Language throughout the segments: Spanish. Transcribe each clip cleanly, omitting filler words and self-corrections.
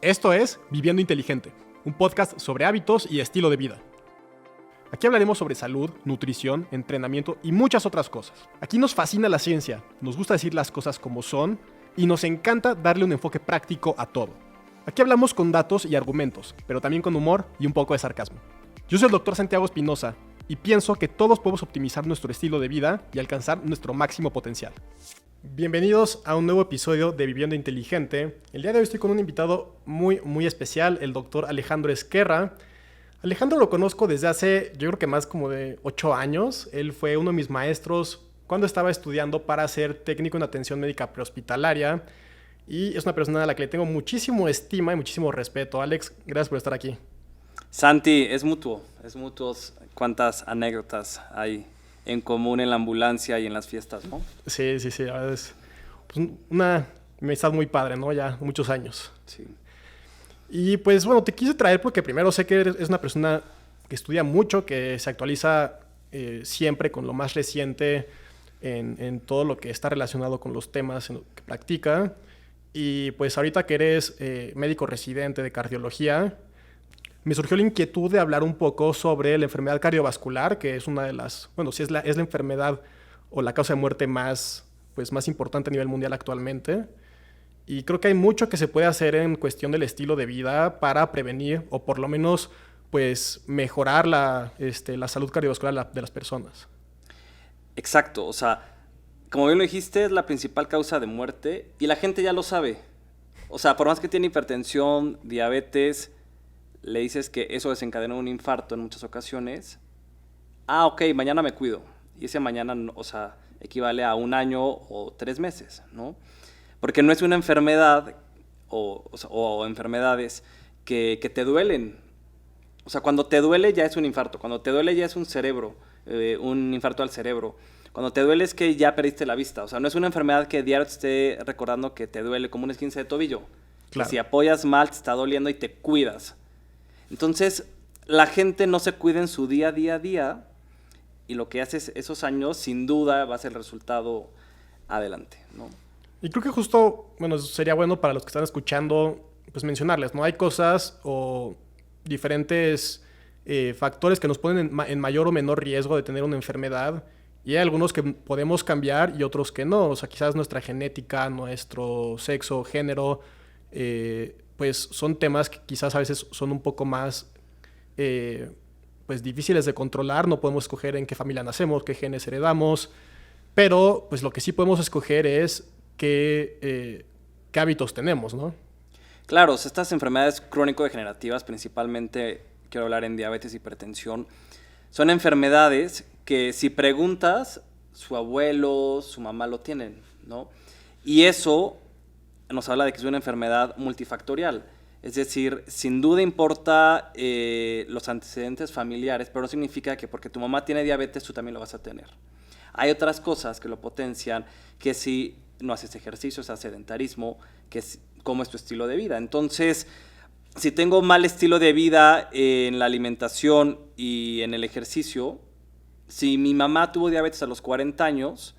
Esto es Viviendo Inteligente, un podcast sobre hábitos y estilo de vida. Aquí hablaremos sobre salud, nutrición, entrenamiento y muchas otras cosas. Aquí nos fascina la ciencia, nos gusta decir las cosas como son y nos encanta darle un enfoque práctico a todo. Aquí hablamos con datos y argumentos, pero también con humor y un poco de sarcasmo. Yo soy el Dr. Santiago Espinosa y pienso que todos podemos optimizar nuestro estilo de vida y alcanzar nuestro máximo potencial. Bienvenidos a un nuevo episodio de Viviendo Inteligente. El día de hoy estoy con un invitado muy especial, el Dr. Alejandro Ezquerra. Alejandro lo conozco desde hace, yo creo que más como de 8 años. Él fue uno de mis maestros cuando estaba estudiando para ser técnico en atención médica prehospitalaria. Y es una persona a la que le tengo muchísimo estima y muchísimo respeto. Alex, gracias por estar aquí. Santi, es mutuo. Cuántas anécdotas hay en común en la ambulancia y en las fiestas, ¿no? Sí. La verdad es pues, una amistad muy padre, ¿no? Ya muchos años. Sí. Y pues bueno, te quise traer porque primero sé que eres una persona que estudia mucho, que se actualiza siempre con lo más reciente en todo lo que está relacionado con los temas que practica. Y pues ahorita que eres médico residente de cardiología, me surgió la inquietud de hablar un poco sobre la enfermedad cardiovascular, que es una de las, bueno, sí es la enfermedad o la causa de muerte más importante a nivel mundial actualmente. Y creo que hay mucho que se puede hacer en cuestión del estilo de vida para prevenir o por lo menos pues mejorar la salud cardiovascular de las personas. Exacto, o sea, como bien lo dijiste, es la principal causa de muerte y la gente ya lo sabe. O sea, por más que tiene hipertensión, diabetes, le dices que eso desencadena un infarto en muchas ocasiones. Ok, mañana me cuido. Y ese mañana, o sea, equivale a 1 año o 3 meses, ¿no? Porque no es una enfermedad o enfermedades que te duelen. O sea, cuando te duele ya es un infarto. Cuando te duele ya es un infarto al cerebro. Cuando te duele es que ya perdiste la vista. O sea, no es una enfermedad que diario te esté recordando que te duele, como un esguince de tobillo. Claro. Si apoyas mal, te está doliendo y te cuidas. Entonces, la gente no se cuida en su día a día y lo que hace es esos años, sin duda, va a ser el resultado adelante, ¿no? Y creo que justo, bueno, sería bueno para los que están escuchando, pues mencionarles, ¿no? Hay cosas o diferentes factores que nos ponen en mayor o menor riesgo de tener una enfermedad y hay algunos que podemos cambiar y otros que no. O sea, quizás nuestra genética, nuestro sexo, género, pues son temas que quizás a veces son un poco más pues difíciles de controlar. No podemos escoger en qué familia nacemos, qué genes heredamos, pero pues lo que sí podemos escoger es qué hábitos tenemos, ¿no? Claro, estas enfermedades crónico-degenerativas, principalmente quiero hablar en diabetes y hipertensión, son enfermedades que si preguntas, su abuelo, su mamá lo tienen, ¿no? Y eso nos habla de que es una enfermedad multifactorial. Es decir, sin duda importa los antecedentes familiares, pero no significa que porque tu mamá tiene diabetes, tú también lo vas a tener. Hay otras cosas que lo potencian, que si no haces ejercicio, o sea, sedentarismo, que es cómo es tu estilo de vida. Entonces, si tengo mal estilo de vida en la alimentación y en el ejercicio, si mi mamá tuvo diabetes a los 40 años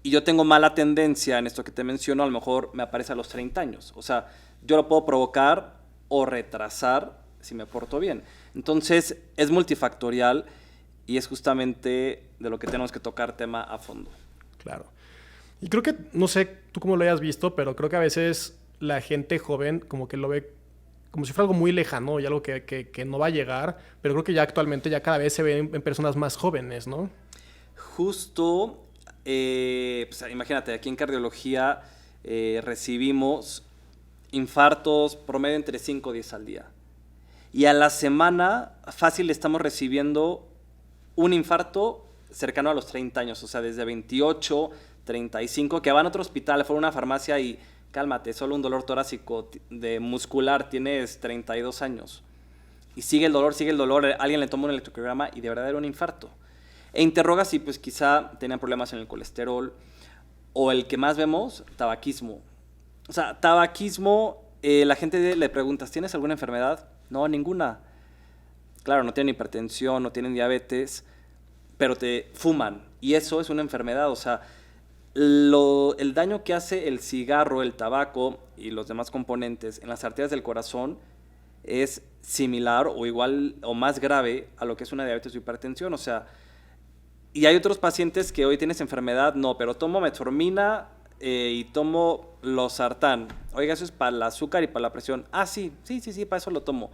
y yo tengo mala tendencia en esto que te menciono, a lo mejor me aparece a los 30 años. O sea, yo lo puedo provocar o retrasar si me porto bien. Entonces, es multifactorial y es justamente de lo que tenemos que tocar tema a fondo. Claro. Y creo que, no sé tú cómo lo hayas visto, pero creo que a veces la gente joven como que lo ve como si fuera algo muy lejano y algo que no va a llegar, pero creo que ya actualmente ya cada vez se ven en personas más jóvenes, ¿no? Justo, pues, imagínate, aquí en cardiología recibimos infartos promedio entre 5 o 10 al día. Y a la semana fácil estamos recibiendo un infarto cercano a los 30 años, o sea, desde 28, 35, que van a otro hospital, fueron a una farmacia y cálmate, solo un dolor torácico de muscular, tienes 32 años. Y sigue el dolor, alguien le toma un electrocardiograma y de verdad era un infarto. E interrogas si pues quizá tenían problemas en el colesterol o el que más vemos, tabaquismo. O sea, tabaquismo, la gente le preguntas, ¿tienes alguna enfermedad? No, ninguna. Claro, no tienen hipertensión, no tienen diabetes, pero te fuman. Y eso es una enfermedad, o sea, el daño que hace el cigarro, el tabaco y los demás componentes en las arterias del corazón es similar o igual o más grave a lo que es una diabetes o hipertensión. O sea, y hay otros pacientes que hoy tienes enfermedad, no, pero tomo metformina y tomo losartán. Oiga, eso es para el azúcar y para la presión. Ah, sí, para eso lo tomo.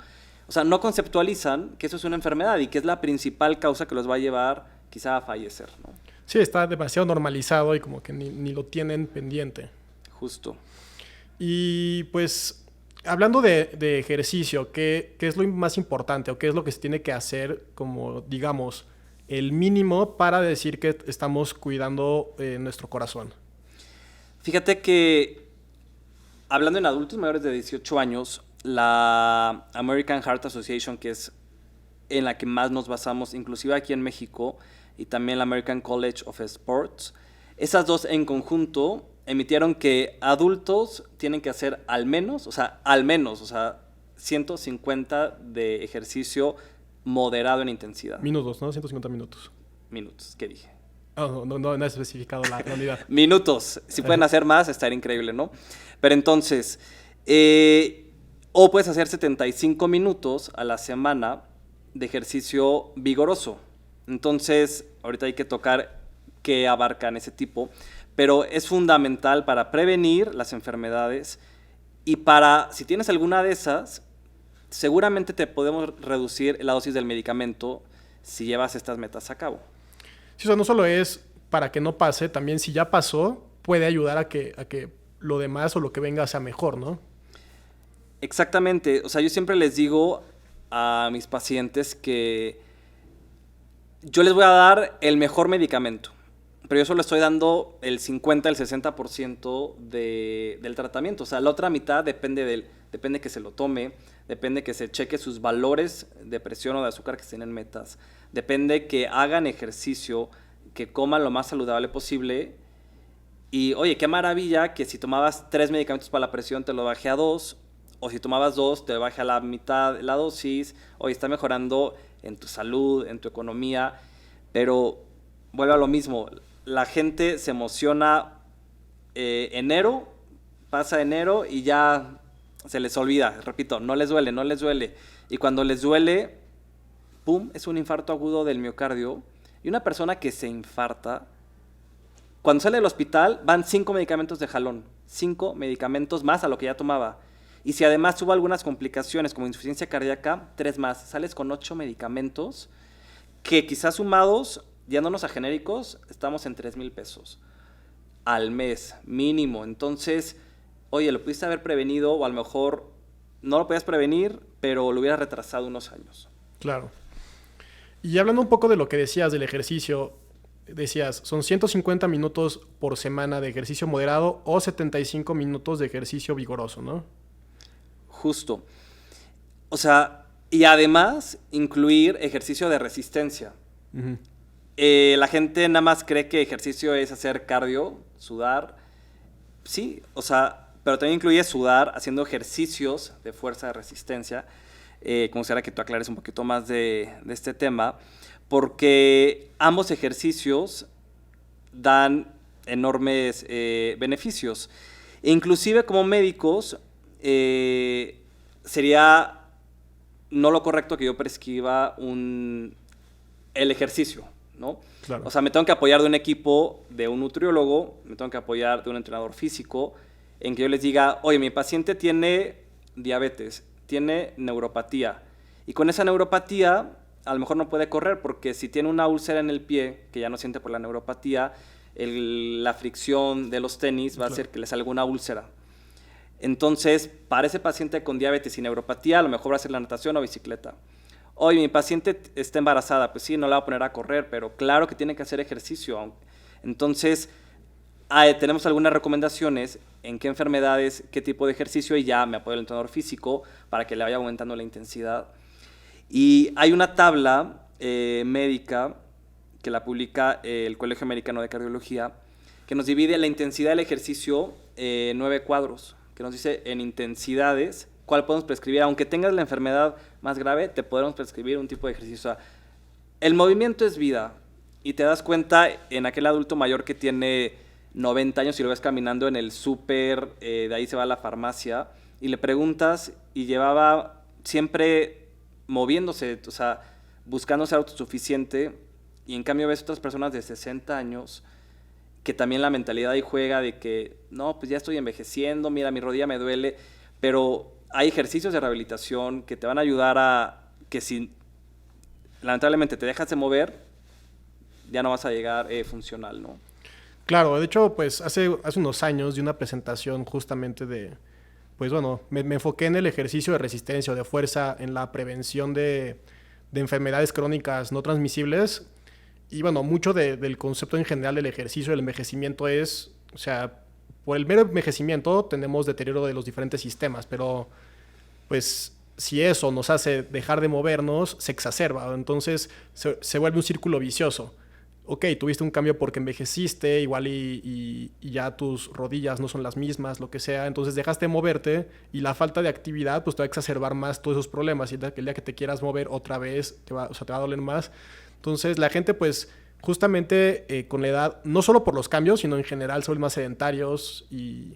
O sea, no conceptualizan que eso es una enfermedad y que es la principal causa que los va a llevar quizá a fallecer, ¿no? Sí, está demasiado normalizado y como que ni lo tienen pendiente. Justo. Y pues, hablando de ejercicio, ¿qué es lo más importante o qué es lo que se tiene que hacer como, digamos, el mínimo para decir que estamos cuidando nuestro corazón? Fíjate que, hablando en adultos mayores de 18 años, la American Heart Association, que es en la que más nos basamos, inclusive aquí en México, y también la American College of Sports, esas dos en conjunto emitieron que adultos tienen que hacer al menos 150 de ejercicio moderado en intensidad. Minutos, ¿no? 150 minutos. Minutos, ¿qué dije? Oh, no he especificado la unidad. Minutos. Si pueden hacer más, estaría increíble, ¿no? Pero entonces, o puedes hacer 75 minutos a la semana de ejercicio vigoroso. Entonces, ahorita hay que tocar qué abarcan ese tipo, pero es fundamental para prevenir las enfermedades y para, si tienes alguna de esas, seguramente te podemos reducir la dosis del medicamento si llevas estas metas a cabo. Sí, o sea, no solo es para que no pase, también si ya pasó, puede ayudar a que lo demás o lo que venga sea mejor, ¿no? Exactamente. O sea, yo siempre les digo a mis pacientes que yo les voy a dar el mejor medicamento, pero yo solo estoy dando el 50, el 60% del tratamiento. O sea, la otra mitad depende que se lo tome, depende que se cheque sus valores de presión o de azúcar que estén en metas, depende que hagan ejercicio, que coman lo más saludable posible. Y, oye, qué maravilla que si tomabas 3 medicamentos para la presión te lo bajé a 2, o si tomabas 2 te bajé a la mitad la dosis. Oye, está mejorando en tu salud, en tu economía, pero vuelve a lo mismo. La gente se emociona enero, pasa enero y ya se les olvida. Repito, no les duele. Y cuando les duele, ¡pum!, es un infarto agudo del miocardio. Y una persona que se infarta, cuando sale del hospital, van 5 medicamentos de jalón. 5 medicamentos más a lo que ya tomaba. Y si además tuvo algunas complicaciones como insuficiencia cardíaca, 3 más. Sales con 8 medicamentos que quizás sumados, yéndonos a genéricos, estamos en 3,000 pesos al mes mínimo. Entonces, oye, lo pudiste haber prevenido o a lo mejor no lo podías prevenir, pero lo hubieras retrasado unos años. Claro. Y hablando un poco de lo que decías del ejercicio, decías, son 150 minutos por semana de ejercicio moderado o 75 minutos de ejercicio vigoroso, ¿no? Justo. O sea, y además incluir ejercicio de resistencia. Uh-huh. La gente nada más cree que ejercicio es hacer cardio, sudar. Sí, o sea, pero también incluye sudar haciendo ejercicios de fuerza de resistencia. Como será que tú aclares un poquito más de este tema, porque ambos ejercicios dan enormes beneficios. E inclusive como médicos, sería no lo correcto que yo prescriba el ejercicio, ¿no? Claro. O sea, me tengo que apoyar de un equipo, de un nutriólogo, me tengo que apoyar de un entrenador físico, en que yo les diga, oye, mi paciente tiene diabetes, tiene neuropatía, y con esa neuropatía a lo mejor no puede correr, porque si tiene una úlcera en el pie, que ya no siente por la neuropatía, la fricción de los tenis va a hacer que le salga una úlcera. Entonces, para ese paciente con diabetes y neuropatía, a lo mejor va a ser la natación o bicicleta. Oye, mi paciente está embarazada, pues sí, no la va a poner a correr, pero claro que tiene que hacer ejercicio. Entonces, tenemos algunas recomendaciones en qué enfermedades, qué tipo de ejercicio, y ya me apoyo el entrenador físico para que le vaya aumentando la intensidad. Y hay una tabla médica que la publica el Colegio Americano de Cardiología, que nos divide la intensidad del ejercicio en 9 cuadros, que nos dice en intensidades cuál podemos prescribir. Aunque tengas la enfermedad más grave, te podemos prescribir un tipo de ejercicio. O sea, el movimiento es vida, y te das cuenta en aquel adulto mayor que tiene 90 años y lo ves caminando en el súper, de ahí se va a la farmacia, y le preguntas y llevaba siempre moviéndose, o sea, buscando ser autosuficiente, y en cambio ves otras personas de 60 años que también la mentalidad ahí juega de que, no, pues ya estoy envejeciendo, mira, mi rodilla me duele, pero hay ejercicios de rehabilitación que te van a ayudar a que si lamentablemente te dejas de mover, ya no vas a llegar funcional, ¿no? Claro, de hecho, pues hace unos años di una presentación justamente pues bueno, me enfoqué en el ejercicio de resistencia o de fuerza, en la prevención de enfermedades crónicas no transmisibles. Y bueno, mucho del concepto en general del ejercicio, del envejecimiento es, o sea, por el mero envejecimiento tenemos deterioro de los diferentes sistemas, pero pues si eso nos hace dejar de movernos, se exacerba. Entonces se vuelve un círculo vicioso. Ok, tuviste un cambio porque envejeciste, igual y ya tus rodillas no son las mismas, lo que sea, entonces dejaste de moverte y la falta de actividad pues te va a exacerbar más todos esos problemas y el día que te quieras mover otra vez te va a doler más. Entonces la gente pues justamente con la edad, no solo por los cambios, sino en general se vuelven más sedentarios y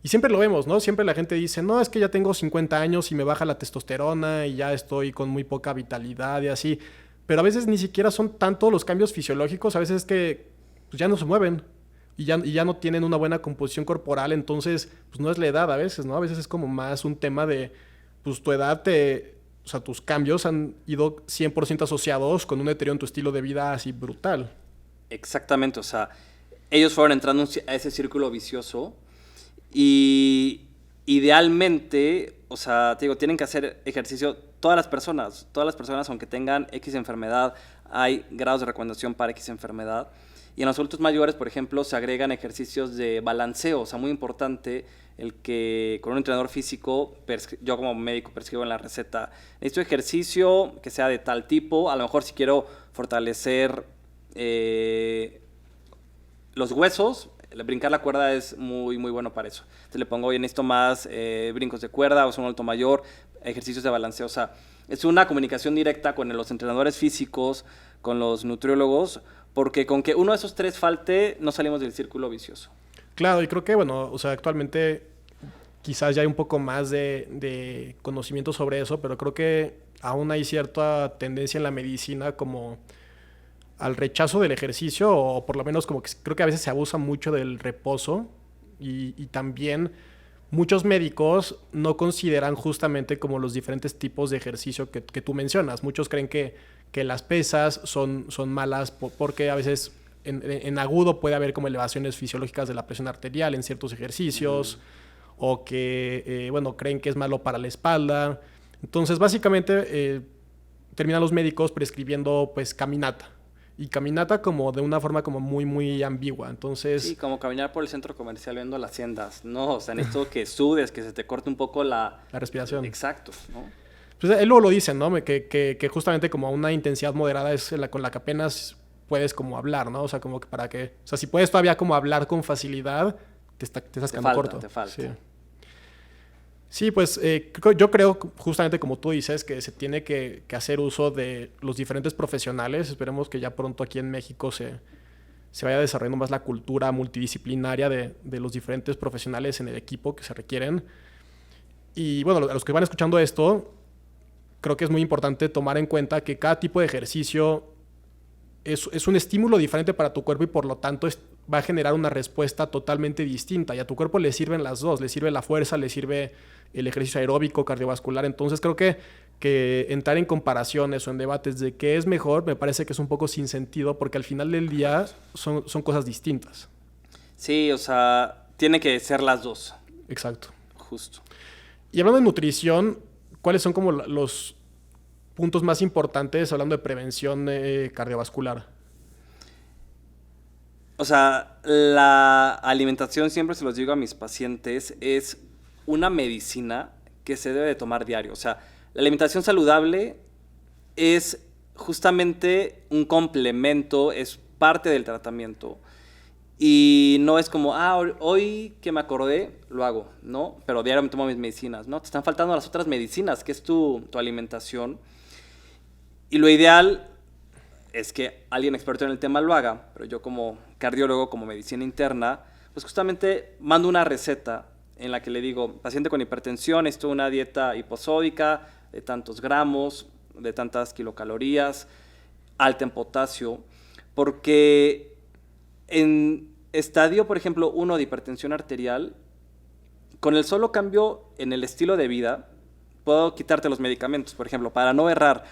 siempre lo vemos, ¿no? Siempre la gente dice, no, es que ya tengo 50 años y me baja la testosterona y ya estoy con muy poca vitalidad y así. Pero a veces ni siquiera son tanto los cambios fisiológicos, a veces es que pues, ya no se mueven y ya no tienen una buena composición corporal, entonces pues no es la edad a veces, ¿no? A veces es como más un tema de, pues tu edad o sea, tus cambios han ido 100% asociados con un deterioro en tu estilo de vida así brutal. Exactamente, o sea, ellos fueron entrando a ese círculo vicioso y idealmente, o sea, te digo, tienen que hacer ejercicio todas las personas, aunque tengan X enfermedad, hay grados de recomendación para X enfermedad. Y en los adultos mayores, por ejemplo, se agregan ejercicios de balanceo, o sea, muy importante el que con un entrenador físico, yo como médico prescribo en la receta, necesito ejercicio que sea de tal tipo, a lo mejor si quiero fortalecer los huesos, brincar la cuerda es muy, muy bueno para eso. Entonces le pongo, oye, necesito más brincos de cuerda, o soy un alto mayor, ejercicios de balanceo. O sea, es una comunicación directa con los entrenadores físicos, con los nutriólogos, porque con que uno de esos tres falte, no salimos del círculo vicioso. Claro, y creo que, bueno, o sea, actualmente quizás ya hay un poco más de conocimiento sobre eso, pero creo que aún hay cierta tendencia en la medicina como al rechazo del ejercicio, o por lo menos como que creo que a veces se abusa mucho del reposo y también muchos médicos no consideran justamente como los diferentes tipos de ejercicio que tú mencionas. Muchos creen que las pesas son malas porque a veces en agudo puede haber como elevaciones fisiológicas de la presión arterial en ciertos ejercicios, o que, bueno, creen que es malo para la espalda. Entonces, básicamente, terminan los médicos prescribiendo, pues, caminata. Y caminata como de una forma como muy, muy ambigua. Entonces... Sí, como caminar por el centro comercial viendo las haciendas. No, o sea, necesito que sudes, que se te corte un poco la respiración. Exacto, ¿no? Pues él luego lo dicen, ¿no? Que justamente como una intensidad moderada es con la que apenas puedes como hablar, ¿no? O sea, como que para que... O sea, si puedes todavía como hablar con facilidad, te estás quedando corto. Te falta. Sí, pues yo creo justamente como tú dices que se tiene que hacer uso de los diferentes profesionales. Esperemos que ya pronto aquí en México se vaya desarrollando más la cultura multidisciplinaria de los diferentes profesionales en el equipo que se requieren. Y bueno, a los que van escuchando esto, creo que es muy importante tomar en cuenta que cada tipo de ejercicio es un estímulo diferente para tu cuerpo y por lo tanto va a generar una respuesta totalmente distinta. Y a tu cuerpo le sirven las dos, le sirve la fuerza, le sirve el ejercicio aeróbico, cardiovascular. Entonces creo que entrar en comparaciones o en debates de qué es mejor me parece que es un poco sin sentido porque al final del día son cosas distintas. Sí, o sea, tiene que ser las dos. Exacto. Justo. Y hablando de nutrición, ¿cuáles son como los puntos más importantes hablando de prevención cardiovascular? O sea, la alimentación, siempre se los digo a mis pacientes, es una medicina que se debe de tomar diario. O sea, la alimentación saludable es justamente un complemento, es parte del tratamiento. Y no es como, hoy que me acordé, lo hago, ¿no? Pero diario me tomo mis medicinas, ¿no? Te están faltando las otras medicinas, que es tu alimentación. Y lo ideal es que alguien experto en el tema lo haga, pero yo como cardiólogo, como medicina interna, pues justamente mando una receta en la que le digo, paciente con hipertensión, esto es una dieta hiposódica de tantos gramos, de tantas kilocalorías, alta en potasio, porque en estadio, por ejemplo, 1 de hipertensión arterial, con el solo cambio en el estilo de vida, puedo quitarte los medicamentos. Por ejemplo, para no errar,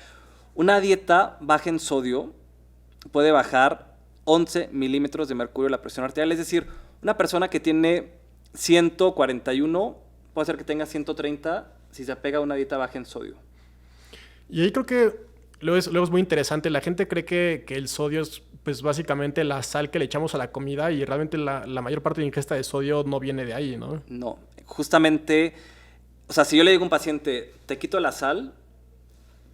una dieta baja en sodio puede bajar 11 milímetros de mercurio la presión arterial. Es decir, una persona que tiene 141 puede ser que tenga 130 si se apega a una dieta baja en sodio. Y ahí creo que luego es muy interesante. La gente cree que el sodio es pues básicamente la sal que le echamos a la comida y realmente la mayor parte de la ingesta de sodio no viene de ahí, ¿no? No, justamente, o sea, si yo le digo a un paciente, te quito la sal,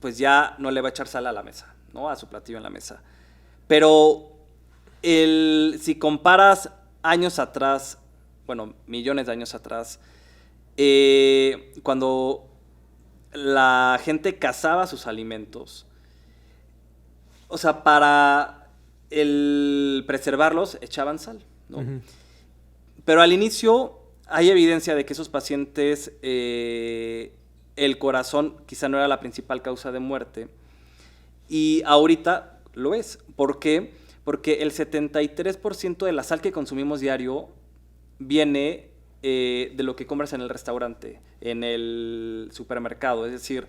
pues ya no le va a echar sal a la mesa, ¿no? A su platillo en la mesa. Pero si comparas años atrás, bueno, millones de años atrás, cuando la gente cazaba sus alimentos, o sea, para preservarlos echaban sal, ¿no? Uh-huh. Pero al inicio hay evidencia de que esos pacientes, el corazón quizá no era la principal causa de muerte, y ahorita lo es. ¿Por qué? Porque el 73% de la sal que consumimos diario viene de lo que compras en el restaurante, en el supermercado. Es decir,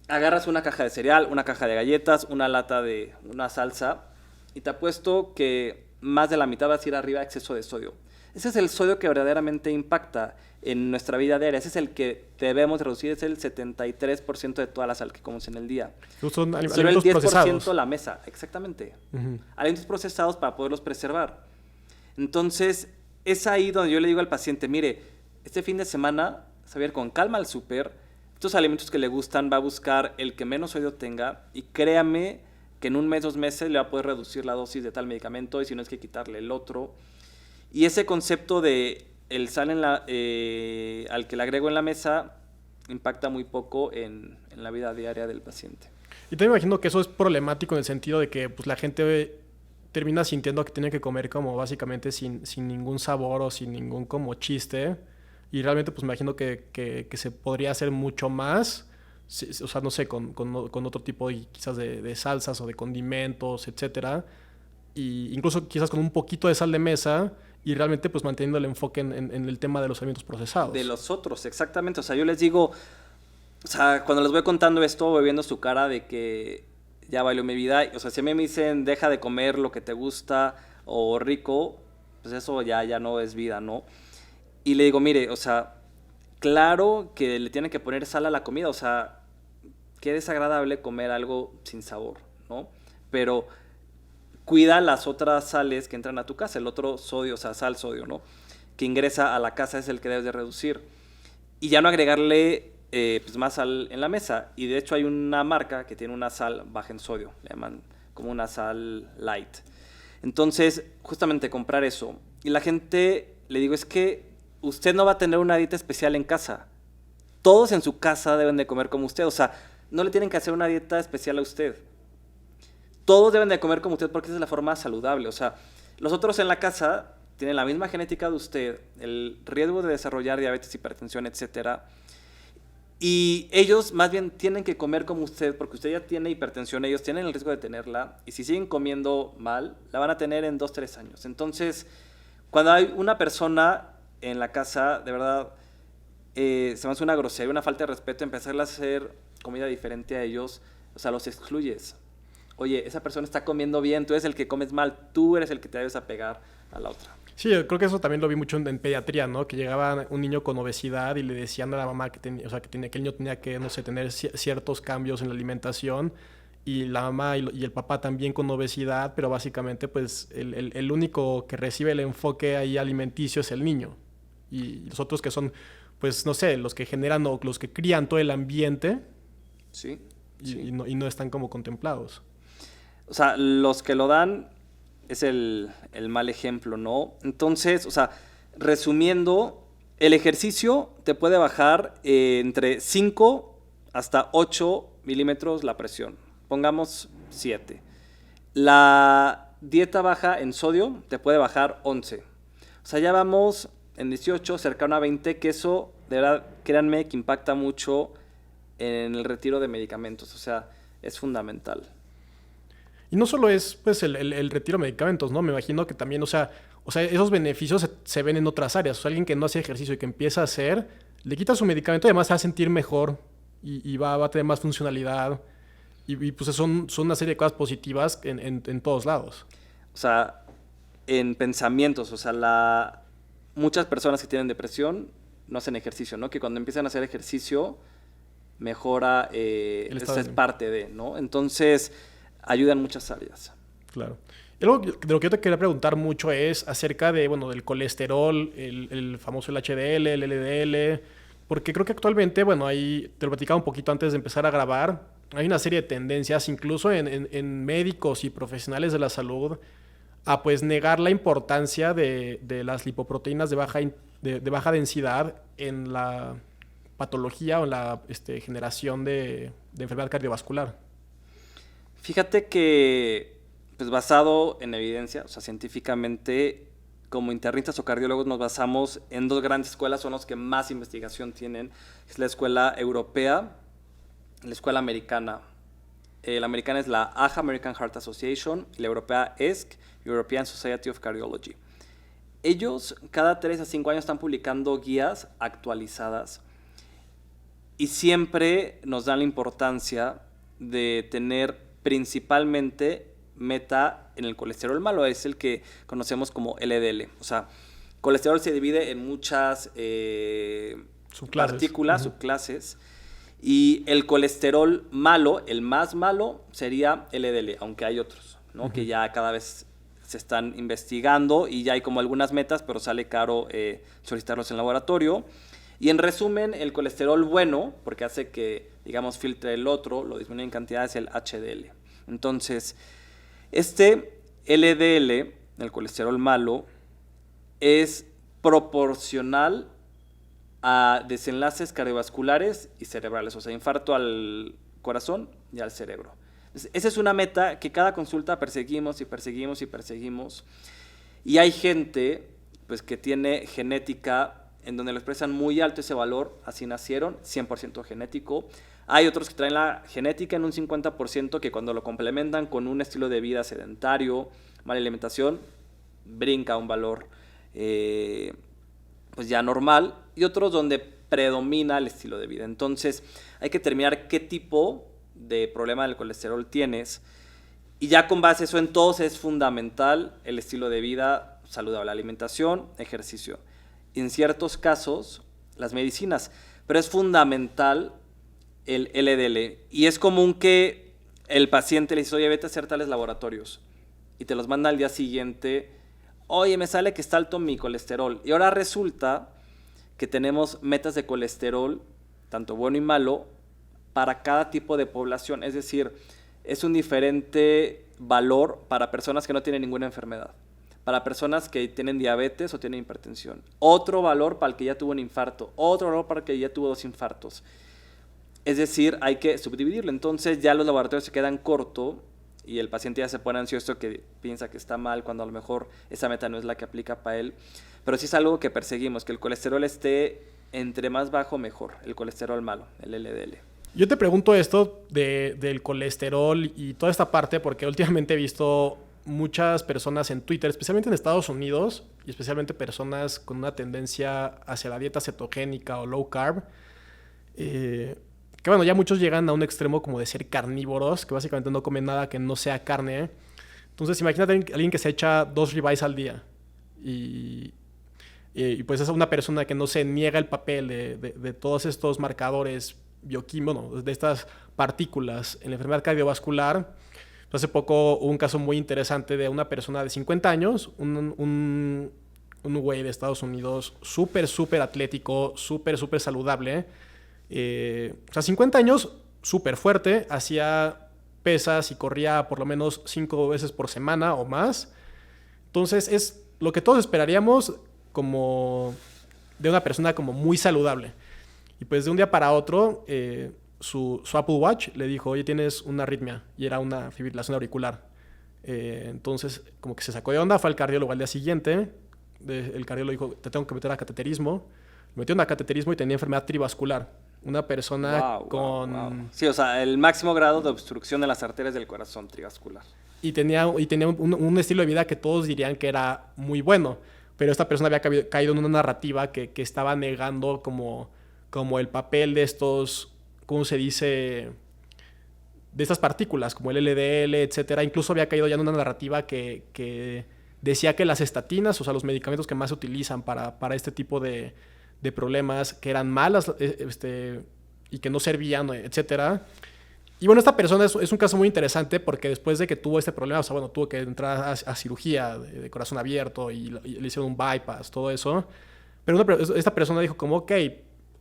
agarras una caja de cereal, una caja de galletas, una lata de una salsa, y te apuesto que más de la mitad va a ir arriba a exceso de sodio. Ese es el sodio que verdaderamente impacta en nuestra vida diaria. Ese es el que debemos reducir, es el 73% de toda la sal que comemos en el día. Son alimentos solo el 10% procesados. la mesa, exactamente. Uh-huh. Alimentos procesados para poderlos preservar. Entonces, es ahí donde yo le digo al paciente, mire, este fin de semana, saber con calma al súper, estos alimentos que le gustan, va a buscar el que menos sodio tenga, y créame que en 1 mes, 2 meses le va a poder reducir la dosis de tal medicamento, y si no es que quitarle el otro. Y ese concepto de el sal al que le agrego en la mesa impacta muy poco en la vida diaria del paciente. Y te imagino que eso es problemático en el sentido de que pues, la gente termina sintiendo que tiene que comer como básicamente sin ningún sabor o sin ningún como chiste. Y realmente pues me imagino que se podría hacer mucho más, o sea, no sé, con otro tipo quizás de salsas o de condimentos, etcétera. Y incluso quizás con un poquito de sal de mesa y realmente pues manteniendo el enfoque en el tema de los alimentos procesados. De los otros, exactamente. O sea, yo les digo, o sea, cuando les voy contando esto, voy viendo su cara de que ya valió mi vida. O sea, si a mí me dicen, deja de comer lo que te gusta o rico, pues eso ya no es vida, ¿no? Y le digo, mire, o sea, claro que le tienen que poner sal a la comida. O sea, qué desagradable comer algo sin sabor, ¿no? Pero cuida las otras sales que entran a tu casa, el otro sodio, o sea, sal, sodio, ¿no? Que ingresa a la casa es el que debes de reducir. Y ya no agregarle pues más sal en la mesa. Y de hecho hay una marca que tiene una sal baja en sodio, le llaman como una sal light. Entonces, justamente comprar eso. Y la gente, le digo, es que usted no va a tener una dieta especial en casa. Todos en su casa deben de comer como usted. O sea, no le tienen que hacer una dieta especial a usted. Todos deben de comer como usted porque esa es la forma saludable. O sea, los otros en la casa tienen la misma genética de usted, el riesgo de desarrollar diabetes, hipertensión, etcétera. Y ellos más bien tienen que comer como usted porque usted ya tiene hipertensión, ellos tienen el riesgo de tenerla. Y si siguen comiendo mal, la van a tener en 2-3 años. Entonces, cuando hay una persona en la casa, de verdad, se me hace una grosería, una falta de respeto empezarle a hacer comida diferente a ellos. O sea, los excluyes. Oye, esa persona está comiendo bien, tú eres el que comes mal, tú eres el que te debes apegar a la otra. Sí, yo creo que eso también lo vi mucho en pediatría, ¿no? Que llegaba un niño con obesidad y le decían a la mamá que el niño tenía que, no sé, tener ciertos cambios en la alimentación, y la mamá y el papá también con obesidad, pero básicamente pues el único que recibe el enfoque ahí alimenticio es el niño. Y los otros que son, pues no sé, los que generan o los que crían todo el ambiente, sí. Y no están como contemplados. O sea, los que lo dan es el mal ejemplo, ¿no? Entonces, o sea, resumiendo, el ejercicio te puede bajar entre 5 hasta 8 milímetros la presión. Pongamos 7. La dieta baja en sodio te puede bajar 11. O sea, ya vamos en 18, cercano a 20, que eso, de verdad, créanme, que impacta mucho en el retiro de medicamentos. O sea, es fundamental. Y no solo es pues el retiro de medicamentos, ¿no? Me imagino que también, o sea esos beneficios se ven en otras áreas. O sea, alguien que no hace ejercicio y que empieza a hacer, le quita su medicamento y además se va a sentir mejor y va a tener más funcionalidad. Y pues son una serie de cosas positivas en todos lados. O sea, en pensamientos, o sea, muchas personas que tienen depresión no hacen ejercicio, ¿no? Que cuando empiezan a hacer ejercicio mejora, esta es parte de, ¿no? Entonces, ayuda en muchas áreas. Claro. Y algo de lo que yo te quería preguntar mucho es acerca de, del colesterol, el famoso HDL, el LDL, porque creo que actualmente, ahí te lo platicaba un poquito antes de empezar a grabar, hay una serie de tendencias, incluso en médicos y profesionales de la salud, a pues negar la importancia de las lipoproteínas de baja densidad en la patología o en la generación de enfermedad cardiovascular. Fíjate que, pues basado en evidencia, o sea, científicamente, como internistas o cardiólogos nos basamos en dos grandes escuelas, son los que más investigación tienen. Es la escuela europea y la escuela americana. La americana es la AHA, American Heart Association, y la europea ESC, European Society of Cardiology. Ellos cada 3 a 5 años están publicando guías actualizadas y siempre nos dan la importancia de tener principalmente meta en el colesterol malo, es el que conocemos como LDL. O sea, colesterol se divide en muchas partículas, subclases, y el colesterol malo, el más malo, sería LDL, aunque hay otros, ¿no? Que ya cada vez se están investigando y ya hay como algunas metas, pero sale caro solicitarlos en laboratorio. Y en resumen, el colesterol bueno, porque hace que, digamos, filtre el otro, lo disminuye en cantidad, es el HDL. Entonces, este LDL, el colesterol malo, es proporcional a desenlaces cardiovasculares y cerebrales, o sea, infarto al corazón y al cerebro. Entonces, esa es una meta que cada consulta perseguimos y perseguimos y perseguimos. Y hay gente pues, que tiene genética en donde lo expresan muy alto ese valor, así nacieron, 100% genético. Hay otros que traen la genética en un 50%, que cuando lo complementan con un estilo de vida sedentario, mala alimentación, brinca a un valor pues ya normal, y otros donde predomina el estilo de vida. Entonces hay que determinar qué tipo de problema del colesterol tienes, y ya con base eso en todos es fundamental el estilo de vida saludable, alimentación, ejercicio. En ciertos casos, las medicinas, pero es fundamental el LDL. Y es común que el paciente le dice, oye, vete a hacer tales laboratorios, y te los manda al día siguiente, oye, me sale que está alto mi colesterol. Y ahora resulta que tenemos metas de colesterol, tanto bueno y malo, para cada tipo de población. Es decir, es un diferente valor para personas que no tienen ninguna enfermedad, para personas que tienen diabetes o tienen hipertensión, otro valor para el que ya tuvo un infarto, otro valor para el que ya tuvo 2 infartos. Es decir, hay que subdividirlo. Entonces ya los laboratorios se quedan cortos y el paciente ya se pone ansioso, que piensa que está mal cuando a lo mejor esa meta no es la que aplica para él. Pero sí es algo que perseguimos, que el colesterol esté entre más bajo mejor, el colesterol malo, el LDL. Yo te pregunto esto del colesterol y toda esta parte porque últimamente he visto muchas personas en Twitter, especialmente en Estados Unidos, y especialmente personas con una tendencia hacia la dieta cetogénica o low carb, que ya muchos llegan a un extremo como de ser carnívoros, que básicamente no comen nada que no sea carne. Entonces imagínate a alguien que se echa 2 ribeyes al día y pues es una persona que no se niega el papel de todos estos marcadores bioquímicos, de estas partículas en la enfermedad cardiovascular. Hace poco hubo un caso muy interesante de una persona de 50 años, un güey de Estados Unidos, súper atlético, súper saludable. O sea, 50 años, súper fuerte, hacía pesas y corría por lo menos 5 veces por semana o más. Entonces es lo que todos esperaríamos como de una persona como muy saludable. Y pues de un día para otro, su Apple Watch le dijo, oye, tienes una arritmia, y era una fibrilación auricular. Entonces como que se sacó de onda, fue al cardiólogo al día siguiente, el cardiólogo dijo, te tengo que meter a cateterismo. Me metieron a cateterismo y tenía enfermedad trivascular. Una persona con... Sí, o sea, el máximo grado de obstrucción de las arterias del corazón trivascular. Y tenía un estilo de vida que todos dirían que era muy bueno. Pero esta persona había caído en una narrativa que estaba negando como el papel de estos, ¿cómo se dice? De estas partículas, como el LDL, etcétera. Incluso había caído ya en una narrativa que decía que las estatinas, o sea, los medicamentos que más se utilizan para este tipo de problemas, que eran malas y que no servían, etcétera. Y bueno, esta persona es un caso muy interesante porque después de que tuvo este problema, o sea, bueno, tuvo que entrar a cirugía de corazón abierto y le hicieron un bypass, todo eso. Pero esta persona dijo como, ok,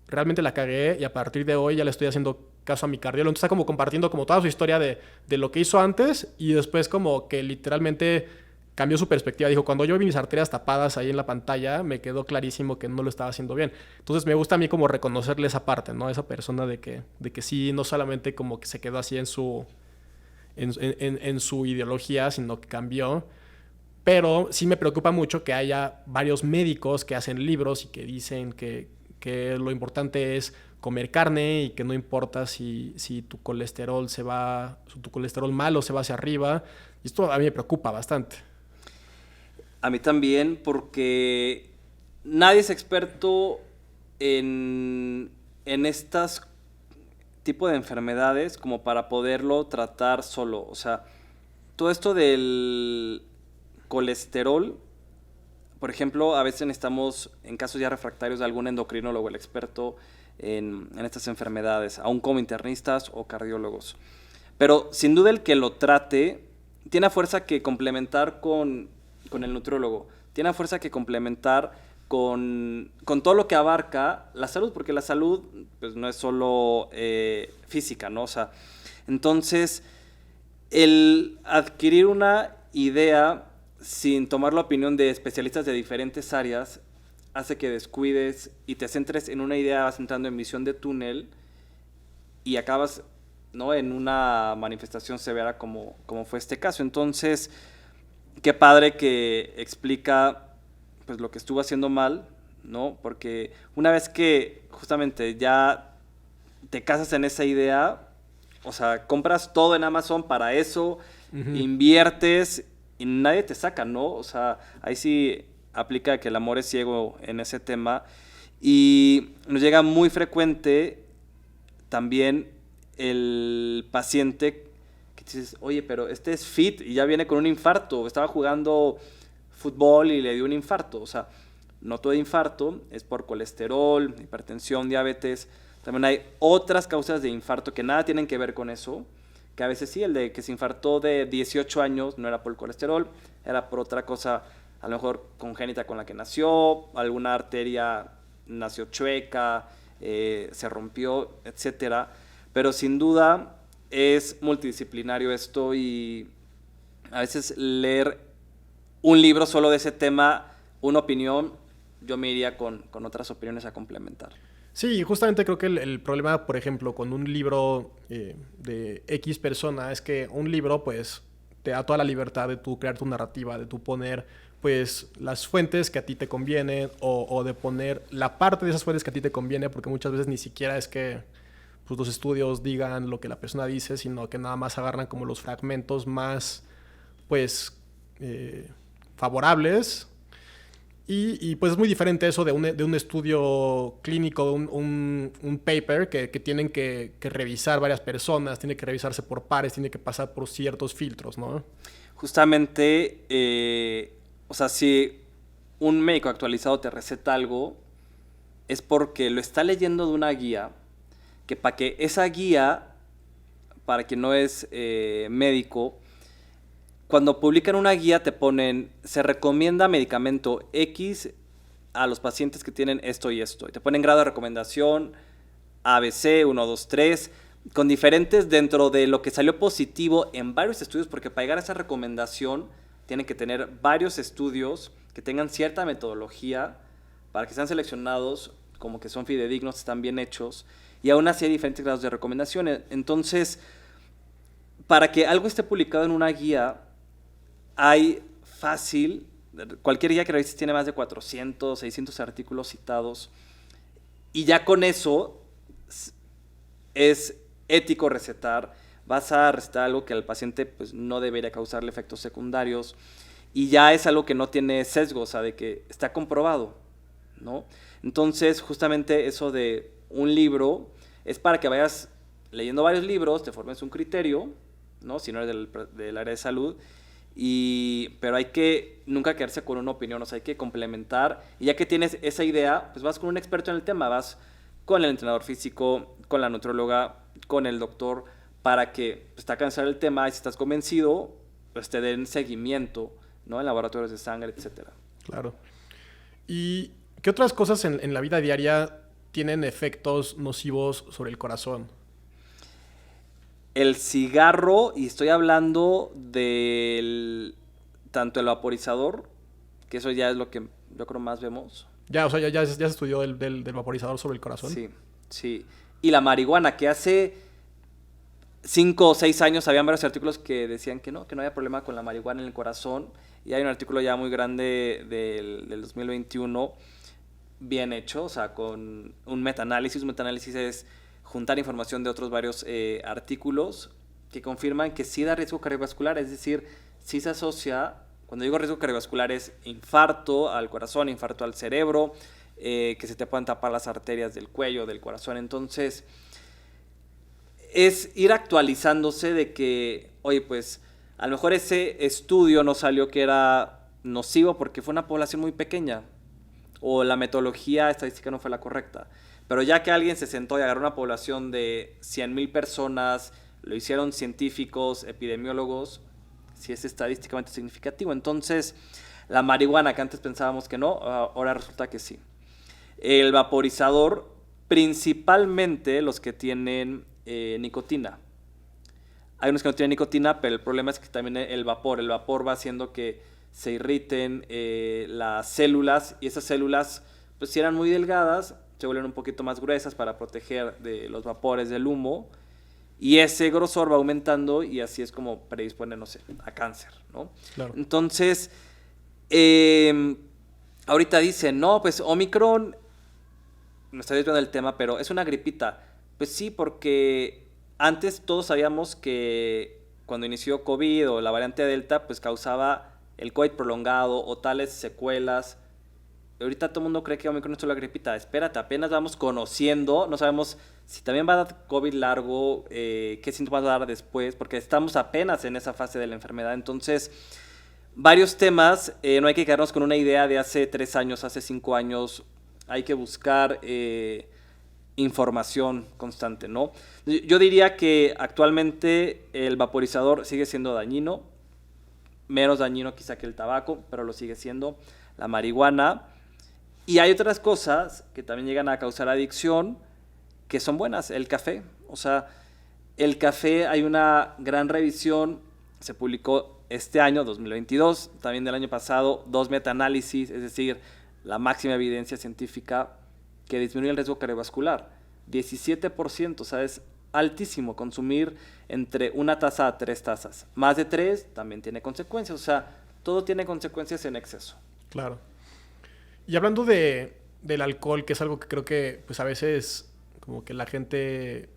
realmente la cagué y a partir de hoy ya le estoy haciendo caso a mi cardiólogo. Entonces está como compartiendo como toda su historia de lo que hizo antes y después como que literalmente cambió su perspectiva. Dijo, cuando yo vi mis arterias tapadas ahí en la pantalla, me quedó clarísimo que no lo estaba haciendo bien. Entonces me gusta a mí como reconocerle esa parte, ¿no? Esa persona de que sí, no solamente como que se quedó así en su ideología, sino que cambió. Pero sí me preocupa mucho que haya varios médicos que hacen libros y que dicen que lo importante es comer carne y que no importa si tu colesterol tu colesterol malo se va hacia arriba. Y esto a mí me preocupa bastante. A mí también, porque nadie es experto en estas tipo de enfermedades como para poderlo tratar solo. O sea, todo esto del colesterol, por ejemplo, a veces necesitamos, en casos ya refractarios, de algún endocrinólogo, el experto en estas enfermedades, aún como internistas o cardiólogos. Pero sin duda el que lo trate tiene a fuerza que complementar con el nutriólogo, tiene a fuerza que complementar con todo lo que abarca la salud, porque la salud pues, no es solo física, ¿no? O sea, entonces, el adquirir una idea sin tomar la opinión de especialistas de diferentes áreas hace que descuides y te centres en una idea, vas entrando en visión de túnel y acabas, ¿no?, en una manifestación severa como fue este caso. Entonces, qué padre que explica pues lo que estuvo haciendo mal, ¿no? Porque una vez que justamente ya te casas en esa idea, o sea, compras todo en Amazon para eso, inviertes y nadie te saca, ¿no? O sea, ahí sí aplica que el amor es ciego en ese tema. Y nos llega muy frecuente también el paciente que dices, oye, pero este es fit y ya viene con un infarto, estaba jugando fútbol y le dio un infarto. O sea, no todo infarto es por colesterol, hipertensión, diabetes. También hay otras causas de infarto que nada tienen que ver con eso, que a veces sí, el de que se infartó de 18 años no era por el colesterol, era por otra cosa, a lo mejor congénita con la que nació, alguna arteria nació chueca, se rompió, etcétera. Pero sin duda es multidisciplinario esto y a veces leer un libro solo de ese tema, una opinión, yo me iría con otras opiniones a complementar. Sí, justamente creo que el problema, por ejemplo, con un libro de X persona es que un libro pues te da toda la libertad de tú crear tu narrativa, de tú poner pues las fuentes que a ti te convienen o de poner la parte de esas fuentes que a ti te conviene, porque muchas veces ni siquiera es que pues, los estudios digan lo que la persona dice, sino que nada más agarran como los fragmentos más pues favorables. Y pues es muy diferente eso de un estudio clínico, un paper que tienen que revisar varias personas, tiene que revisarse por pares, tiene que pasar por ciertos filtros, ¿no? Justamente, o sea, si un médico actualizado te receta algo, es porque lo está leyendo de una guía, que para que esa guía, para quien no es médico, cuando publican una guía te ponen, se recomienda medicamento X a los pacientes que tienen esto y esto. Y te ponen grado de recomendación, ABC, 1, 2, 3, con diferentes dentro de lo que salió positivo en varios estudios, porque para llegar a esa recomendación tienen que tener varios estudios que tengan cierta metodología para que sean seleccionados como que son fidedignos, están bien hechos, y aún así hay diferentes grados de recomendaciones. Entonces, para que algo esté publicado en una guía, hay fácil, cualquier guía que revises tiene más de 400, 600 artículos citados. Y ya con eso es ético recetar. Vas a recetar algo que al paciente pues, no debería causarle efectos secundarios. Y ya es algo que no tiene sesgo, o sea, de que está comprobado, ¿no? Entonces, justamente eso de un libro es para que vayas leyendo varios libros, te formes un criterio, ¿no? Si no eres del área de salud. Pero hay que nunca quedarse con una opinión, o sea, hay que complementar. Y ya que tienes esa idea, pues vas con un experto en el tema, vas con el entrenador físico, con la nutrióloga, con el doctor, para que pues, te alcanzar el tema y si estás convencido, pues te den seguimiento, ¿no? En laboratorios de sangre, etcétera. Claro. ¿Y qué otras cosas en la vida diaria tienen efectos nocivos sobre el corazón? El cigarro, y estoy hablando del tanto el vaporizador, que eso ya es lo que yo creo más vemos. Ya, o sea, ya se estudió del vaporizador sobre el corazón. Sí, sí. Y la marihuana, que hace 5 o 6 años habían varios artículos que decían que no había problema con la marihuana en el corazón. Y hay un artículo ya muy grande del 2021, bien hecho, o sea, con un metaanálisis. Un metaanálisis es juntar información de otros varios artículos que confirman que sí da riesgo cardiovascular, es decir, sí se asocia, cuando digo riesgo cardiovascular es infarto al corazón, infarto al cerebro, que se te puedan tapar las arterias del cuello, del corazón. Entonces, es ir actualizándose de que, oye, pues, a lo mejor ese estudio no salió que era nocivo porque fue una población muy pequeña, o la metodología estadística no fue la correcta. Pero ya que alguien se sentó y agarró una población de 100,000 personas, lo hicieron científicos, epidemiólogos, sí es estadísticamente significativo. Entonces, la marihuana, que antes pensábamos que no, ahora resulta que sí. El vaporizador, principalmente los que tienen nicotina. Hay unos que no tienen nicotina, pero el problema es que también el vapor va haciendo que se irriten las células, y esas células, pues si eran muy delgadas, se vuelven un poquito más gruesas para proteger de los vapores del humo, y ese grosor va aumentando y así es como predispone, no sé, a cáncer, ¿no? Claro. Entonces, ahorita dicen, no, pues Omicron, me estoy desviando del tema, pero es una gripita. Pues sí, porque antes todos sabíamos que cuando inició COVID o la variante Delta, pues causaba el COVID prolongado o tales secuelas. Ahorita todo el mundo cree que Omicron es solo la gripita. Espérate, apenas vamos conociendo, no sabemos si también va a dar COVID largo, qué síntomas va a dar después, porque estamos apenas en esa fase de la enfermedad. Entonces, varios temas, no hay que quedarnos con una idea de hace 3 años, hace 5 años, hay que buscar información constante, ¿no? Yo diría que actualmente el vaporizador sigue siendo dañino, menos dañino quizá que el tabaco, pero lo sigue siendo, la marihuana. Y hay otras cosas que también llegan a causar adicción que son buenas. El café, o sea, el café, hay una gran revisión, se publicó este año, 2022, también del año pasado, 2 metaanálisis, es decir, la máxima evidencia científica que disminuye el riesgo cardiovascular. 17%, o sea, es altísimo consumir entre 1 taza a 3 tazas. Más de 3 también tiene consecuencias, o sea, todo tiene consecuencias en exceso. Claro. Y hablando del alcohol, que es algo que creo que pues a veces como que la gente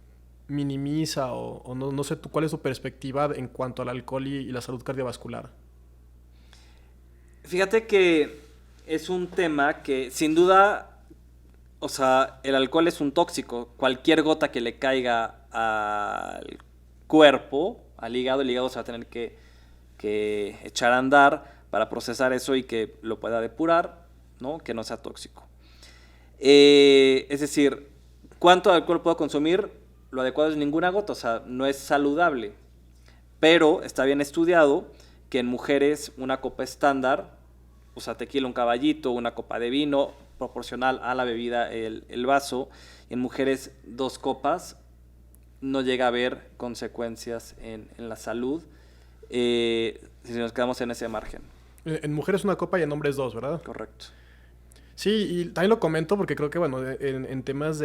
minimiza o no sé tú cuál es tu perspectiva en cuanto al alcohol y la salud cardiovascular. Fíjate que es un tema que sin duda, o sea, el alcohol es un tóxico. Cualquier gota que le caiga al cuerpo, al hígado, el hígado se va a tener que echar a andar para procesar eso y que lo pueda depurar, ¿no? Que no sea tóxico. Es decir, ¿cuánto alcohol puedo consumir? Lo adecuado es ninguna gota, o sea, no es saludable. Pero está bien estudiado que en mujeres una copa estándar, o sea, tequila, un caballito, una copa de vino, proporcional a la bebida, el vaso, y en mujeres 2 copas, no llega a haber consecuencias en la salud si nos quedamos en ese margen. En mujeres una copa y en hombres 2, ¿verdad? Correcto. Sí, y también lo comento porque creo que, bueno, en temas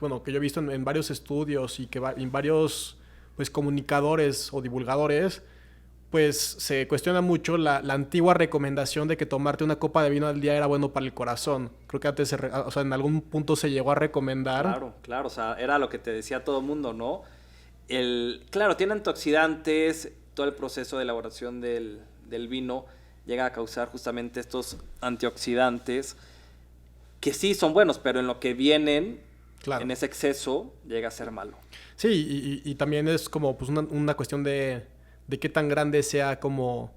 bueno, que yo he visto en varios estudios y que en varios, pues, comunicadores o divulgadores, pues se cuestiona mucho la antigua recomendación de que tomarte una copa de vino al día era bueno para el corazón. Creo que antes, o sea, en algún punto se llegó a recomendar. Claro, o sea, era lo que te decía todo el mundo, ¿no? Claro, tiene antioxidantes, todo el proceso de elaboración del vino llega a causar justamente estos antioxidantes que sí son buenos, pero en lo que vienen, Claro. en ese exceso, llega a ser malo. Sí, y también es como pues una cuestión de qué tan grande sea como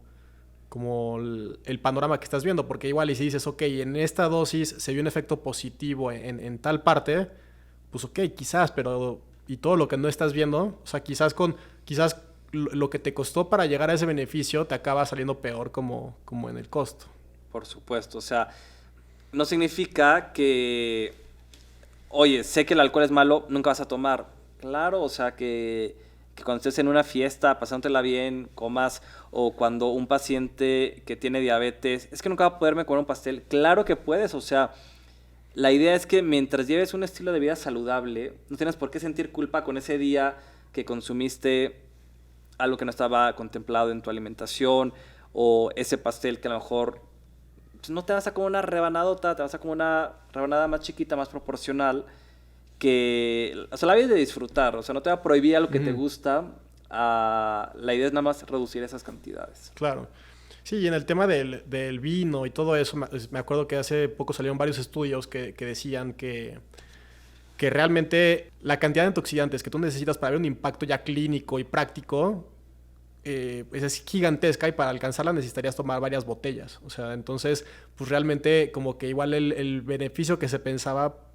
el panorama que estás viendo, porque igual y si dices, ok, en esta dosis se vio un efecto positivo en tal parte, pues ok, quizás, pero y todo lo que no estás viendo, o sea, quizás lo que te costó para llegar a ese beneficio te acaba saliendo peor como en el costo. Por supuesto, o sea, no significa que, oye, sé que el alcohol es malo, nunca vas a tomar. Claro, o sea, que cuando estés en una fiesta, pasándotela bien, comas, o cuando un paciente que tiene diabetes, es que nunca va a poderme comer un pastel. Claro que puedes, o sea, la idea es que mientras lleves un estilo de vida saludable, no tienes por qué sentir culpa con ese día que consumiste algo que no estaba contemplado en tu alimentación, o ese pastel que a lo mejor pues, no te vas a comer una rebanadota, te vas a comer una rebanada más chiquita, más proporcional, que, o sea, la vida es de disfrutar, o sea, no te va a prohibir algo que te gusta, la idea es nada más reducir esas cantidades. Claro. Sí, y en el tema del vino y todo eso, me acuerdo que hace poco salieron varios estudios que decían que realmente la cantidad de antioxidantes que tú necesitas para ver un impacto ya clínico y práctico es gigantesca, y para alcanzarla necesitarías tomar varias botellas. O sea, entonces, pues realmente como que igual el beneficio que se pensaba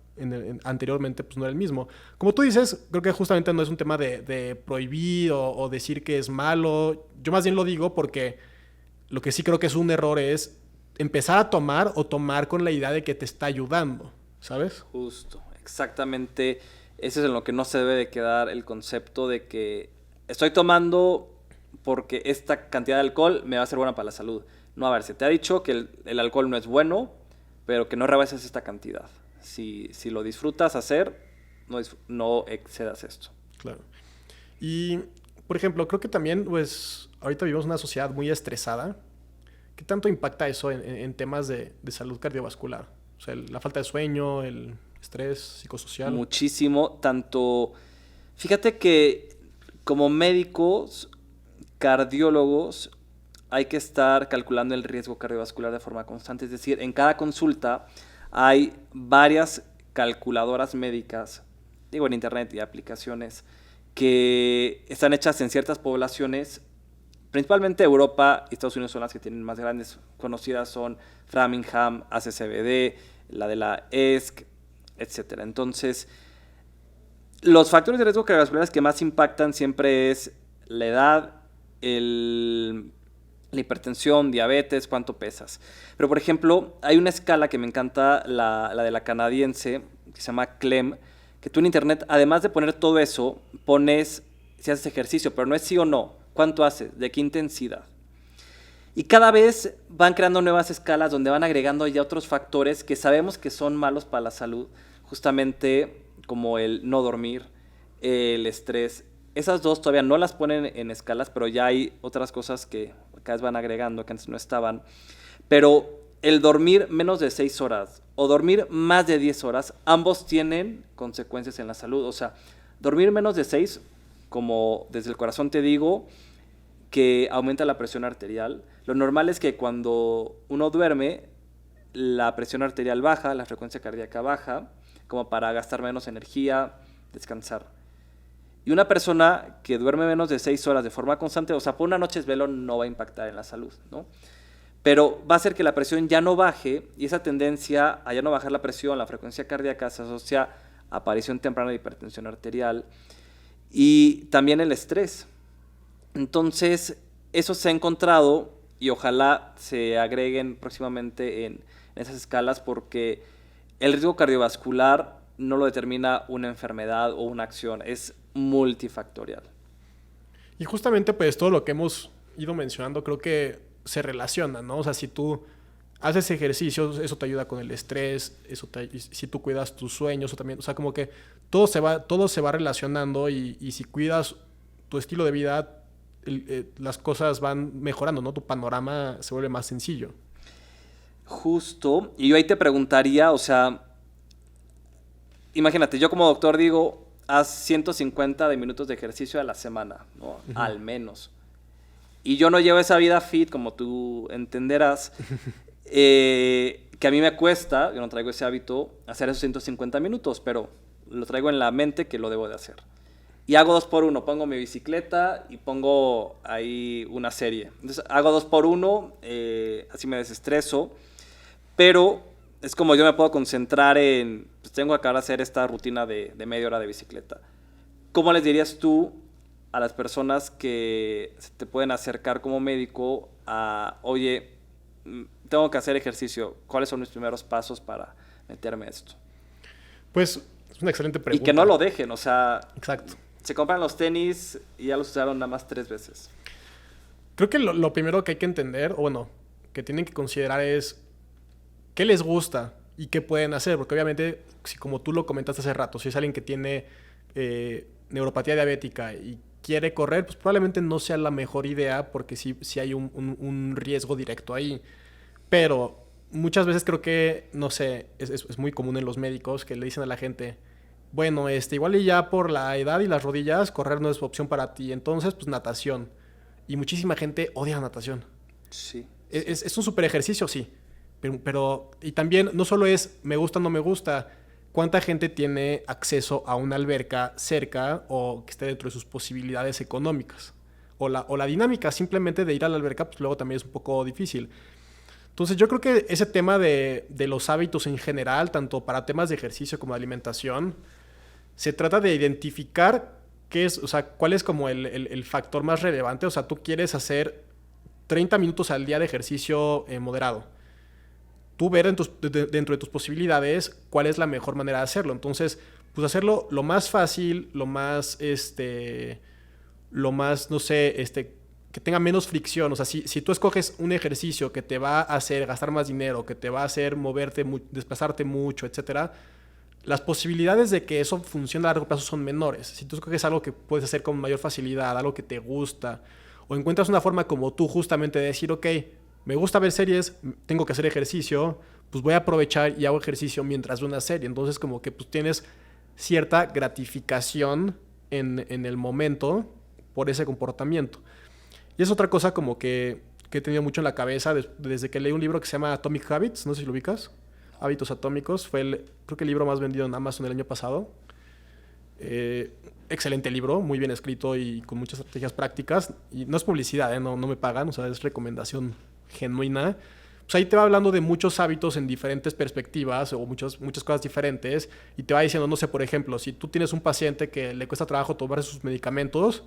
anteriormente pues no era el mismo. Como tú dices, creo que justamente no es un tema de prohibir o decir que es malo. Yo más bien lo digo porque lo que sí creo que es un error es empezar a tomar o tomar con la idea de que te está ayudando, ¿sabes? Justo, exactamente. Eso es en lo que no se debe de quedar el concepto de que estoy tomando porque esta cantidad de alcohol me va a ser buena para la salud. No, a ver, se te ha dicho que el alcohol no es bueno, pero que no rebases esta cantidad. Si lo disfrutas hacer, no excedas esto. Claro. Y, por ejemplo, creo que también, pues, ahorita vivimos una sociedad muy estresada. ¿Qué tanto impacta eso en temas de salud cardiovascular? O sea, la falta de sueño, el estrés psicosocial. Muchísimo, tanto... Fíjate que como médicos, cardiólogos, hay que estar calculando el riesgo cardiovascular de forma constante. Es decir, en cada consulta hay varias calculadoras médicas, digo en internet y aplicaciones, que están hechas en ciertas poblaciones, principalmente Europa y Estados Unidos son las que tienen más grandes, conocidas son Framingham, ACCBD, la de la ESC, etc. Entonces, los factores de riesgo cardiovasculares que más impactan siempre es la edad, la hipertensión, diabetes, cuánto pesas. Pero, por ejemplo, hay una escala que me encanta, la de la canadiense, que se llama CLEM, que tú en internet, además de poner todo eso, pones si haces ejercicio, pero no es sí o no. ¿Cuánto haces? ¿De qué intensidad? Y cada vez van creando nuevas escalas donde van agregando ya otros factores que sabemos que son malos para la salud, justamente como el no dormir, el estrés. Esas dos todavía no las ponen en escalas, pero ya hay otras cosas que cada vez van agregando que antes no estaban. Pero el dormir menos de 6 horas o dormir más de 10 horas, ambos tienen consecuencias en la salud. O sea, dormir menos de 6, como desde el corazón te digo, que aumenta la presión arterial. Lo normal es que cuando uno duerme, la presión arterial baja, la frecuencia cardíaca baja, como para gastar menos energía, descansar. Y una persona que duerme menos de 6 horas de forma constante, o sea, por una noche desvelo no va a impactar en la salud, ¿no? Pero va a hacer que la presión ya no baje, y esa tendencia a ya no bajar la presión, la frecuencia cardíaca, se asocia a aparición temprana de hipertensión arterial y también el estrés. Entonces, eso se ha encontrado y ojalá se agreguen próximamente en esas escalas, porque el riesgo cardiovascular no lo determina una enfermedad o una acción, es multifactorial. Y justamente pues todo lo que hemos ido mencionando creo que se relaciona, ¿no? O sea, si tú haces ejercicios, eso te ayuda con el estrés, si tú cuidas tus sueños, eso también, o sea, como que todo se va relacionando, y si cuidas tu estilo de vida, las cosas van mejorando, ¿no? Tu panorama se vuelve más sencillo. Justo. Y yo ahí te preguntaría, o sea, imagínate, yo como doctor digo, haz 150 de minutos de ejercicio a la semana, ¿no? Al menos. Y yo no llevo esa vida fit, como tú entenderás, que a mí me cuesta, yo no traigo ese hábito, hacer esos 150 minutos, pero lo traigo en la mente que lo debo de hacer. Y hago 2x1, pongo mi bicicleta y pongo ahí una serie. Entonces hago 2x1, así me desestreso, pero es como yo me puedo concentrar en, pues tengo que acabar de hacer esta rutina de media hora de bicicleta. ¿Cómo les dirías tú a las personas que se te pueden acercar como médico a, oye, tengo que hacer ejercicio, ¿cuáles son mis primeros pasos para meterme a esto? Pues es una excelente pregunta. Y que no lo dejen, o sea, exacto. Se compran los tenis y ya los usaron nada más 3 veces. Creo que lo primero que hay que entender, o bueno, que tienen que considerar es qué les gusta y qué pueden hacer, porque obviamente, si como tú lo comentaste hace rato, si es alguien que tiene neuropatía diabética y quiere correr, pues probablemente no sea la mejor idea porque sí hay un riesgo directo ahí. Pero muchas veces creo que, no sé, es muy común en los médicos que le dicen a la gente, bueno, igual y ya por la edad y las rodillas, correr no es opción para ti. Entonces, pues natación. Y muchísima gente odia la natación. Sí. Es un súper ejercicio, sí. Pero, y también no solo es me gusta o no me gusta, ¿cuánta gente tiene acceso a una alberca cerca o que esté dentro de sus posibilidades económicas? O la dinámica simplemente de ir a la alberca, pues luego también es un poco difícil. Entonces yo creo que ese tema de los hábitos en general, tanto para temas de ejercicio como de alimentación, se trata de identificar qué es, o sea, cuál es como el factor más relevante. O sea, tú quieres hacer 30 minutos al día de ejercicio moderado. Tú ver dentro de tus posibilidades cuál es la mejor manera de hacerlo. Entonces, pues hacerlo lo más fácil, lo más, no sé, que tenga menos fricción. O sea, si tú escoges un ejercicio que te va a hacer gastar más dinero, que te va a hacer moverte, desplazarte mucho, etcétera, las posibilidades de que eso funcione a largo plazo son menores. Si tú escoges algo que puedes hacer con mayor facilidad, algo que te gusta, o encuentras una forma como tú justamente de decir, ok, me gusta ver series, tengo que hacer ejercicio, pues voy a aprovechar y hago ejercicio mientras veo una serie. Entonces como que pues tienes cierta gratificación en el momento por ese comportamiento. Y es otra cosa como que he tenido mucho en la cabeza desde que leí un libro que se llama Atomic Habits, no sé si lo ubicas. Hábitos Atómicos, creo que el libro más vendido en Amazon el año pasado. Excelente libro, muy bien escrito y con muchas estrategias prácticas. Y no es publicidad, no me pagan, o sea, es recomendación genuina. Pues ahí te va hablando de muchos hábitos en diferentes perspectivas o muchas cosas diferentes. Y te va diciendo, no sé, por ejemplo, si tú tienes un paciente que le cuesta trabajo tomar sus medicamentos,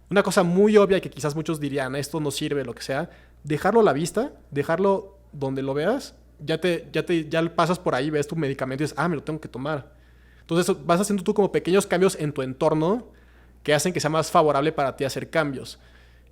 una cosa muy obvia que quizás muchos dirían, esto no sirve, lo que sea, dejarlo a la vista, dejarlo donde lo veas. Ya pasas por ahí, ves tu medicamento y dices, me lo tengo que tomar. Entonces vas haciendo tú como pequeños cambios en tu entorno que hacen que sea más favorable para ti hacer cambios.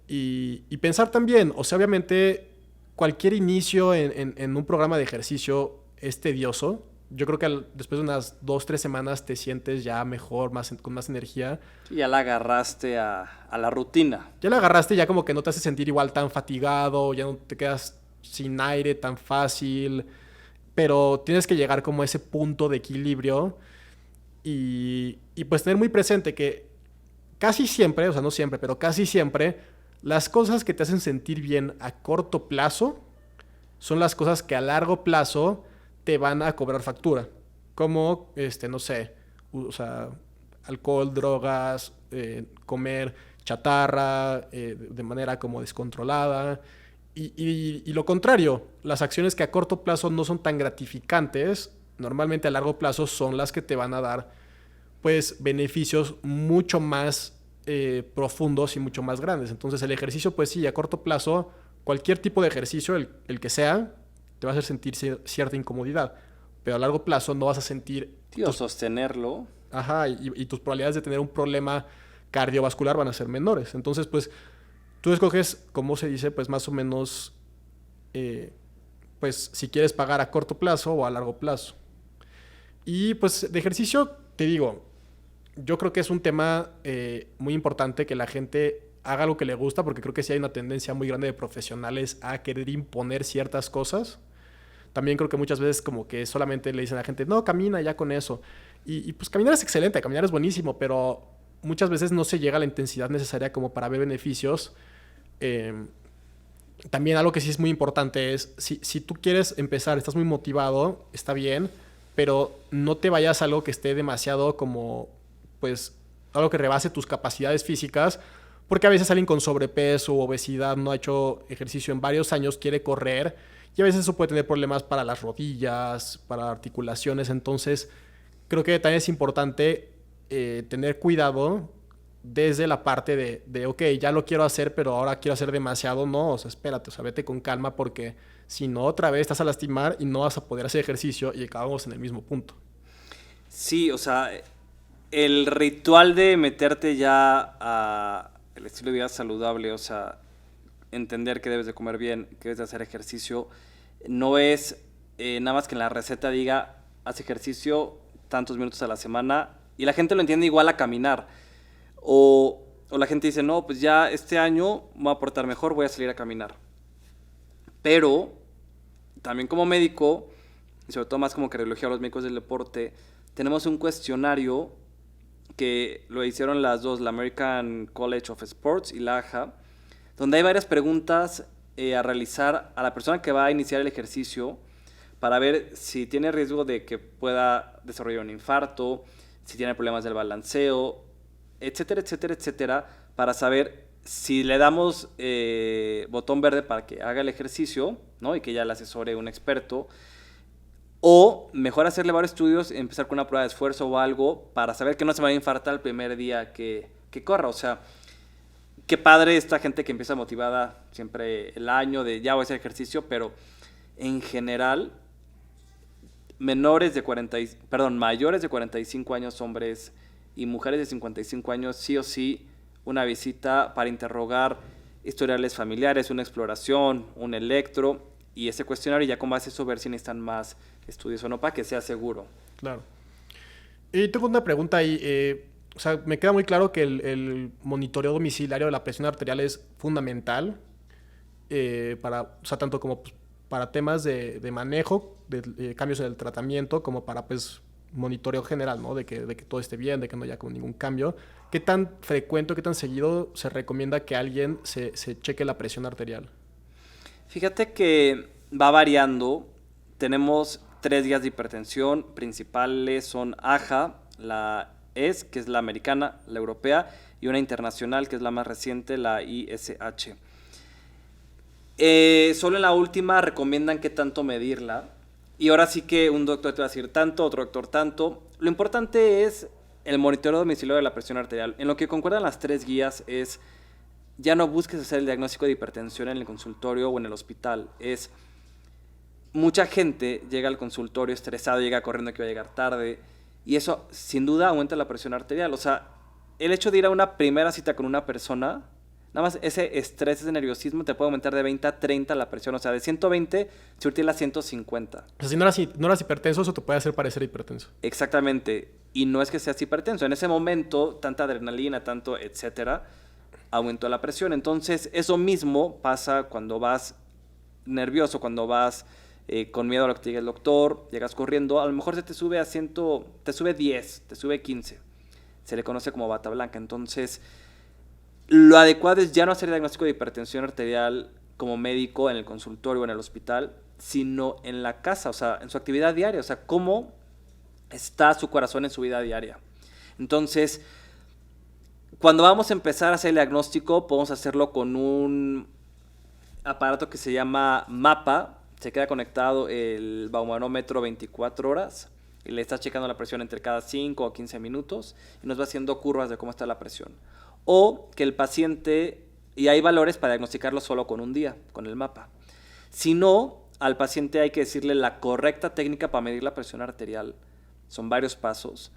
Y pensar también, o sea, obviamente cualquier inicio en un programa de ejercicio es tedioso. Yo creo que después de unas 2-3 semanas te sientes ya mejor, con más energía. Y ya la agarraste a la rutina. Ya la agarraste, ya como que no te hace sentir igual tan fatigado, ya no te quedas sin aire tan fácil, pero tienes que llegar como a ese punto de equilibrio y pues tener muy presente que casi siempre, o sea, no siempre, pero casi siempre, las cosas que te hacen sentir bien a corto plazo son las cosas que a largo plazo te van a cobrar factura. Como, no sé, o sea, alcohol, drogas, comer chatarra de manera como descontrolada. Y lo contrario, las acciones que a corto plazo no son tan gratificantes, normalmente a largo plazo son las que te van a dar pues beneficios mucho más profundos y mucho más grandes. Entonces el ejercicio, pues sí, a corto plazo, cualquier tipo de ejercicio, el que sea, te va a hacer sentir cierta incomodidad, pero a largo plazo no vas a sentir... sostenerlo. Ajá, y tus probabilidades de tener un problema cardiovascular van a ser menores. Entonces, pues, tú escoges, como se dice, pues más o menos, pues si quieres pagar a corto plazo o a largo plazo. Y pues de ejercicio, te digo, yo creo que es un tema muy importante que la gente haga lo que le gusta, porque creo que sí hay una tendencia muy grande de profesionales a querer imponer ciertas cosas. También creo que muchas veces como que solamente le dicen a la gente, no, camina ya con eso. Y pues caminar es excelente, caminar es buenísimo, pero muchas veces no se llega a la intensidad necesaria como para ver beneficios. También algo que sí es muy importante es, si tú quieres empezar, estás muy motivado, está bien, pero no te vayas a algo que esté demasiado como, pues, algo que rebase tus capacidades físicas, porque a veces alguien con sobrepeso o obesidad no ha hecho ejercicio en varios años, quiere correr, y a veces eso puede tener problemas para las rodillas, para articulaciones. Entonces creo que también es importante tener cuidado desde la parte de, ok, ya lo quiero hacer, pero ahora quiero hacer demasiado. No, o sea, espérate, o sea, vete con calma, porque si no, otra vez estás a lastimar y no vas a poder hacer ejercicio y acabamos en el mismo punto. Sí, o sea, el ritual de meterte ya a el estilo de vida saludable, o sea, entender que debes de comer bien, que debes de hacer ejercicio, no es nada más que en la receta diga, haz ejercicio tantos minutos a la semana, y la gente lo entiende igual a caminar. O la gente dice, no, pues ya este año me voy a portar mejor, voy a salir a caminar. Pero también como médico, y sobre todo más como cardiología o los médicos del deporte, tenemos un cuestionario que lo hicieron las dos, la American College of Sports y la AHA, donde hay varias preguntas a realizar a la persona que va a iniciar el ejercicio para ver si tiene riesgo de que pueda desarrollar un infarto, si tiene problemas del balanceo, etcétera, etcétera, etcétera, para saber si le damos botón verde para que haga el ejercicio, ¿no? Y que ya le asesore un experto, o mejor hacerle varios estudios y empezar con una prueba de esfuerzo o algo para saber que no se va a infartar el primer día que corra. O sea, qué padre esta gente que empieza motivada siempre el año de ya voy a hacer ejercicio, pero en general mayores de 45 años hombres y mujeres de 55 años sí o sí una visita para interrogar historiales familiares, una exploración, un electro y ese cuestionario, y ya con base a eso ver si necesitan más estudios o no para que sea seguro. Claro. Y tengo una pregunta ahí. O sea, me queda muy claro que el monitoreo domiciliario de la presión arterial es fundamental para, o sea, tanto como pues, para temas de manejo, de cambios en el tratamiento, como para pues monitoreo general, ¿no? De que todo esté bien, de que no haya como ningún cambio. ¿Qué tan frecuente o qué tan seguido se recomienda que alguien se cheque la presión arterial? Fíjate que va variando. Tenemos 3 guías de hipertensión principales, son AHA, la ES, que es la americana, la europea, y una internacional, que es la más reciente, la ISH. Solo en la última recomiendan qué tanto medirla. Y ahora sí que un doctor te va a decir tanto, otro doctor tanto. Lo importante es el monitoreo domiciliario de la presión arterial. En lo que concuerdan las 3 guías es, ya no busques hacer el diagnóstico de hipertensión en el consultorio o en el hospital. Es, mucha gente llega al consultorio estresado, llega corriendo que va a llegar tarde. Y eso, sin duda, aumenta la presión arterial. O sea, el hecho de ir a una primera cita con una persona, nada más ese estrés, ese nerviosismo te puede aumentar de 20 a 30 la presión. O sea, de 120 surtirla a 150. O sea, si no eras hipertenso, eso te puede hacer parecer hipertenso. Exactamente. Y no es que seas hipertenso. En ese momento, tanta adrenalina, tanto etcétera, aumentó la presión. Entonces, eso mismo pasa cuando vas nervioso, cuando vas con miedo a lo que te diga el doctor, llegas corriendo, a lo mejor se te sube a 100, te sube 10, te sube 15. Se le conoce como bata blanca. Entonces, lo adecuado es ya no hacer diagnóstico de hipertensión arterial como médico en el consultorio o en el hospital, sino en la casa, o sea, en su actividad diaria, o sea, cómo está su corazón en su vida diaria. Entonces, cuando vamos a empezar a hacer el diagnóstico, podemos hacerlo con un aparato que se llama MAPA. Se queda conectado el baumanómetro 24 horas y le está checando la presión entre cada 5 o 15 minutos y nos va haciendo curvas de cómo está la presión. O que el paciente, y hay valores para diagnosticarlo solo con un día, con el MAPA. Si no, al paciente hay que decirle la correcta técnica para medir la presión arterial. Son varios pasos.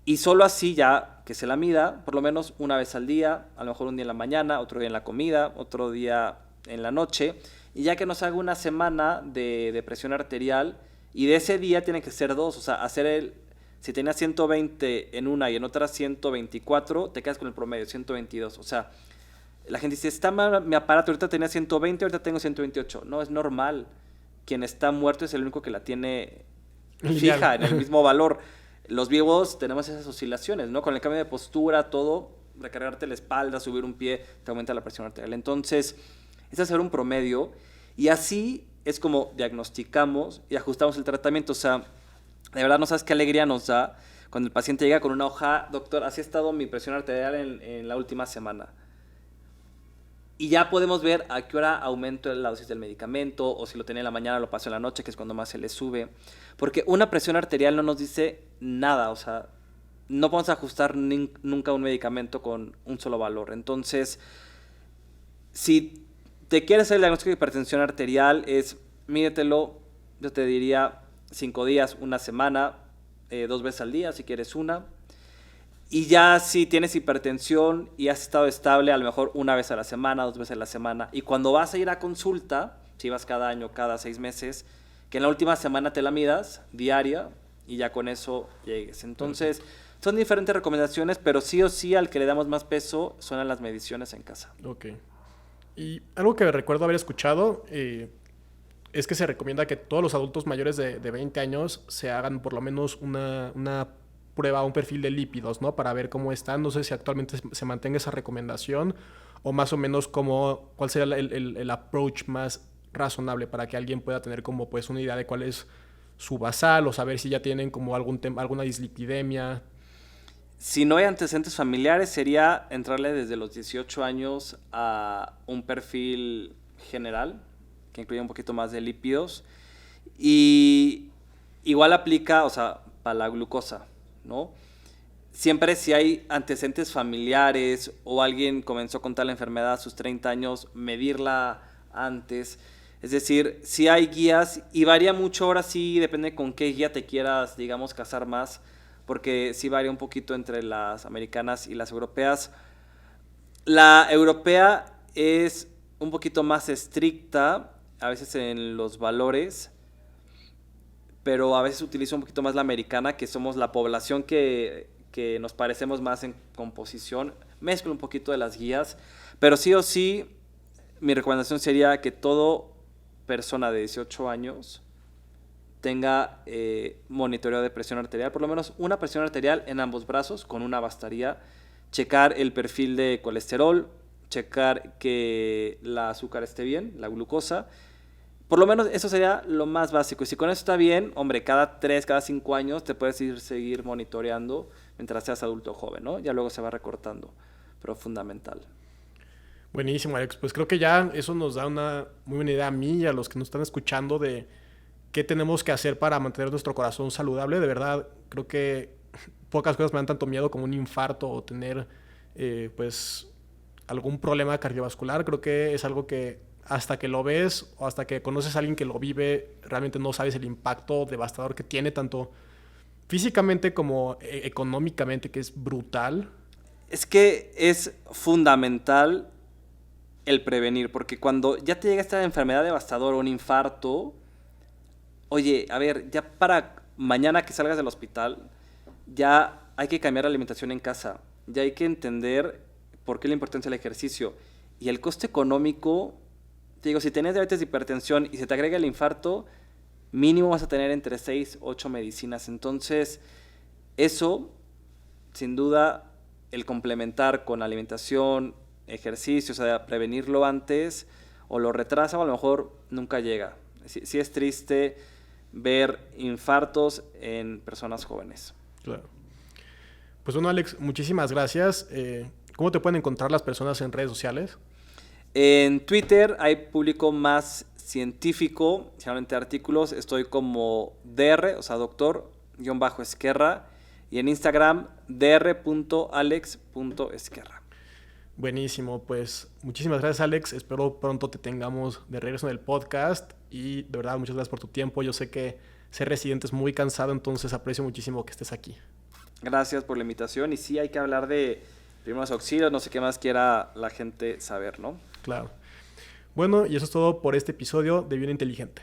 Y solo así ya que se la mida, por lo menos una vez al día, a lo mejor un día en la mañana, otro día en la comida, otro día en la noche, y ya que nos haga una semana de presión arterial, y de ese día tienen que ser 2, o sea, hacer si tenías 120 en una y en otra 124, te quedas con el promedio, 122, o sea, La gente dice, está mal mi aparato, ahorita tenía 120, ahorita tengo 128. No, es normal. Quien está muerto es el único que la tiene fija, en el mismo valor. Los vivos tenemos esas oscilaciones, ¿no? Con el cambio de postura, todo, recargarte la espalda, subir un pie, te aumenta la presión arterial. Entonces, es hacer un promedio y así es como diagnosticamos y ajustamos el tratamiento. O sea, de verdad no sabes qué alegría nos da cuando el paciente llega con una hoja, doctor, así ha estado mi presión arterial en la última semana. Y ya podemos ver a qué hora aumento la dosis del medicamento, o si lo tenía en la mañana lo paso en la noche, que es cuando más se le sube. Porque una presión arterial no nos dice nada, o sea, no podemos ajustar nunca un medicamento con un solo valor. Entonces, si te quieres hacer el diagnóstico de hipertensión arterial, mídetelo, yo te diría 5 días, una semana, 2 veces al día, si quieres una. Y ya si tienes hipertensión y has estado estable, a lo mejor 1 vez a la semana, 2 veces a la semana. Y cuando vas a ir a consulta, si vas cada año, cada 6 meses, que en la última semana te la midas diaria y ya con eso llegues. Entonces, son diferentes recomendaciones, pero sí o sí al que le damos más peso son a las mediciones en casa. Ok. Y algo que recuerdo haber escuchado es que se recomienda que todos los adultos mayores de 20 años se hagan por lo menos una prueba, un perfil de lípidos, ¿no? Para ver cómo están. No sé si actualmente se mantenga esa recomendación o más o menos cuál sería el approach más razonable para que alguien pueda tener como pues una idea de cuál es su basal o saber si ya tienen como alguna dislipidemia. Si no hay antecedentes familiares, sería entrarle desde los 18 años a un perfil general, que incluye un poquito más de lípidos. Y igual aplica, o sea, para la glucosa, ¿no? Siempre si hay antecedentes familiares o alguien comenzó con tal enfermedad a sus 30 años, medirla antes. Es decir, si hay guías y varía mucho, ahora sí depende con qué guía te quieras, digamos, casar más, porque sí varía un poquito entre las americanas y las europeas. La europea es un poquito más estricta, a veces en los valores, pero a veces utilizo un poquito más la americana, que somos la población que nos parecemos más en composición. Mezclo un poquito de las guías, pero sí o sí, mi recomendación sería que todo persona de 18 años tenga monitoreo de presión arterial, por lo menos una presión arterial en ambos brazos, con una bastaría, checar el perfil de colesterol, checar que la azúcar esté bien, la glucosa. Por lo menos eso sería lo más básico. Y si con eso está bien, hombre, cada 3, cada 5 años te puedes seguir monitoreando mientras seas adulto o joven, ¿no? Ya luego se va recortando, pero fundamental. Buenísimo, Alex. Pues creo que ya eso nos da una muy buena idea a mí y a los que nos están escuchando de qué tenemos que hacer para mantener nuestro corazón saludable. De verdad, creo que pocas cosas me dan tanto miedo como un infarto o tener pues algún problema cardiovascular. Creo que es algo que hasta que lo ves o hasta que conoces a alguien que lo vive, realmente no sabes el impacto devastador que tiene, tanto físicamente como económicamente, que es brutal. Es que es fundamental el prevenir, porque cuando ya te llega esta enfermedad devastadora, un infarto, oye, a ver, ya para mañana que salgas del hospital, ya hay que cambiar la alimentación en casa, ya hay que entender por qué la importancia del ejercicio. Y el coste económico, te digo, si tienes diabetes de hipertensión y se te agrega el infarto, mínimo vas a tener entre 6, 8 medicinas. Entonces, eso, sin duda, el complementar con alimentación, ejercicio, o sea, prevenirlo antes, o lo retrasa o a lo mejor nunca llega. Sí es triste ver infartos en personas jóvenes. Claro. Pues bueno, Alex, muchísimas gracias. ¿Cómo te pueden encontrar las personas en redes sociales? En Twitter hay público más científico, generalmente artículos. Estoy como dr, o sea, doctor_Esquerra. Y en Instagram, dr.alex.esquerra. Buenísimo, pues muchísimas gracias, Alex. Espero pronto te tengamos de regreso en el podcast y de verdad muchas gracias por tu tiempo. Yo sé que ser residente es muy cansado, entonces aprecio muchísimo que estés aquí. Gracias por la invitación y sí hay que hablar de primeros auxilios, no sé qué más quiera la gente saber, ¿no? Claro. Bueno, y eso es todo por este episodio de Vida Inteligente.